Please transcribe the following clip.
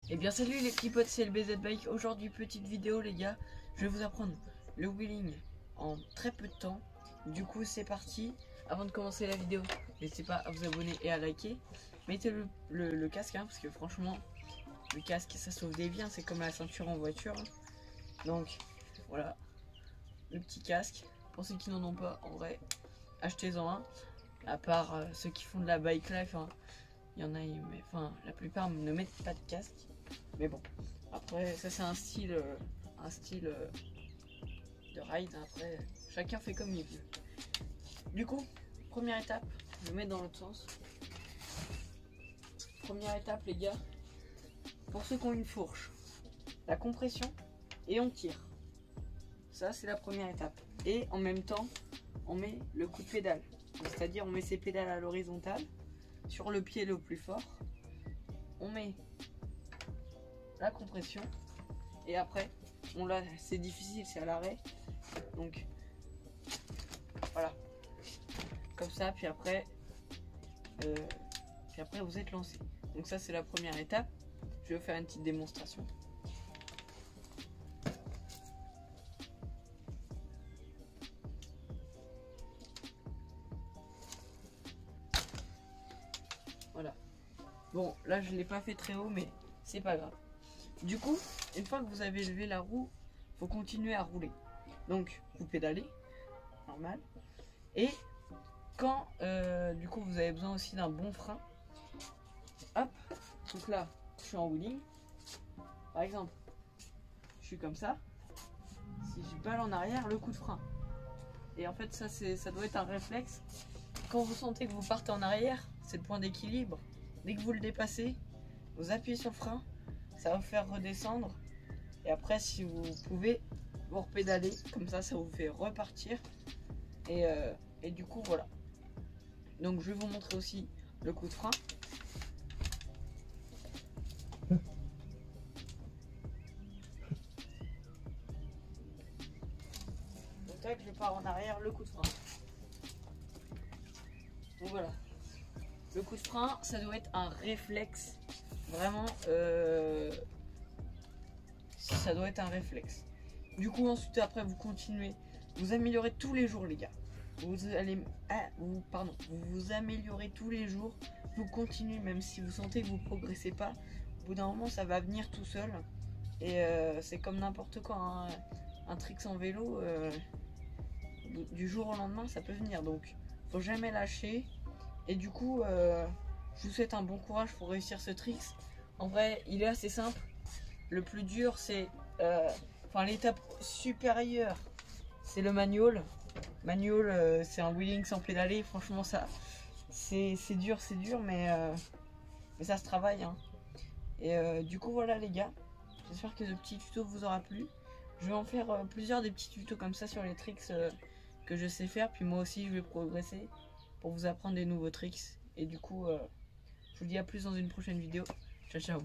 Eh bien salut les petits potes, c'est LBZ Bike. Aujourd'hui petite vidéo les gars, je vais vous apprendre le wheeling en très peu de temps. Du coup c'est parti. Avant de commencer la vidéo, n'hésitez pas à vous abonner et à liker. Mettez le casque hein, parce que franchement le casque ça sauve des vies, hein, c'est comme la ceinture en voiture hein. Donc voilà, le petit casque. Pour ceux qui n'en ont pas, en vrai, achetez-en un. À part ceux qui font de la bike life, hein. Il y en a, mais enfin la plupart ne mettent pas de casque. Mais bon, après ça c'est un style de ride. Après chacun fait comme il veut. Du coup, première étape, je vais mettre dans l'autre sens. Première étape les gars, pour ceux qui ont une fourche, la compression et on tire. Ça c'est la première étape. Et en même temps, on met le coup de pédale. C'est-à-dire on met ses pédales à l'horizontale sur le pied le plus fort. On met la compression et après on l'a, c'est difficile, c'est à l'arrêt, donc voilà comme ça, puis après vous êtes lancé. Donc ça c'est la première étape. Je vais vous faire une petite démonstration. Voilà, bon là je l'ai pas fait très haut mais c'est pas grave. Du coup, une fois que vous avez levé la roue, faut continuer à rouler. Donc, vous pédalez, normal. Et quand, du coup, vous avez besoin aussi d'un bon frein. Hop, donc là, je suis en wheeling. Par exemple, je suis comme ça. Si je balle en arrière, le coup de frein. Et en fait, ça doit être un réflexe. Quand vous sentez que vous partez en arrière, c'est le point d'équilibre. Dès que vous le dépassez, vous appuyez sur le frein. Ça va vous faire redescendre. Et après, si vous pouvez, vous repédaler. Comme ça, ça vous fait repartir. Et du coup, voilà. Donc, je vais vous montrer aussi le coup de frein. Donc, là, je pars en arrière, le coup de frein. Donc, voilà. Le coup de frein, ça doit être un réflexe. Vraiment, ça doit être un réflexe. Du coup, ensuite, après, vous continuez. Vous améliorez tous les jours, les gars. Vous allez, vous améliorez tous les jours. Vous continuez, même si vous sentez que vous progressez pas. Au bout d'un moment, ça va venir tout seul. Et c'est comme n'importe quoi. Hein. Un trick en vélo, du jour au lendemain, ça peut venir. Donc, faut jamais lâcher. Et du coup, je vous souhaite un bon courage pour réussir ce trick. En vrai, il est assez simple. Le plus dur, c'est, l'étape supérieure, c'est le manual. Manual, c'est un wheeling sans pédaler. Franchement, ça, c'est dur, mais ça se travaille. Hein. Et du coup, voilà les gars. J'espère que ce petit tuto vous aura plu. Je vais en faire plusieurs des petits tutos comme ça sur les tricks que je sais faire. Puis moi aussi, je vais progresser pour vous apprendre des nouveaux tricks. Et du coup, je vous dis à plus dans une prochaine vidéo. Ciao, ciao.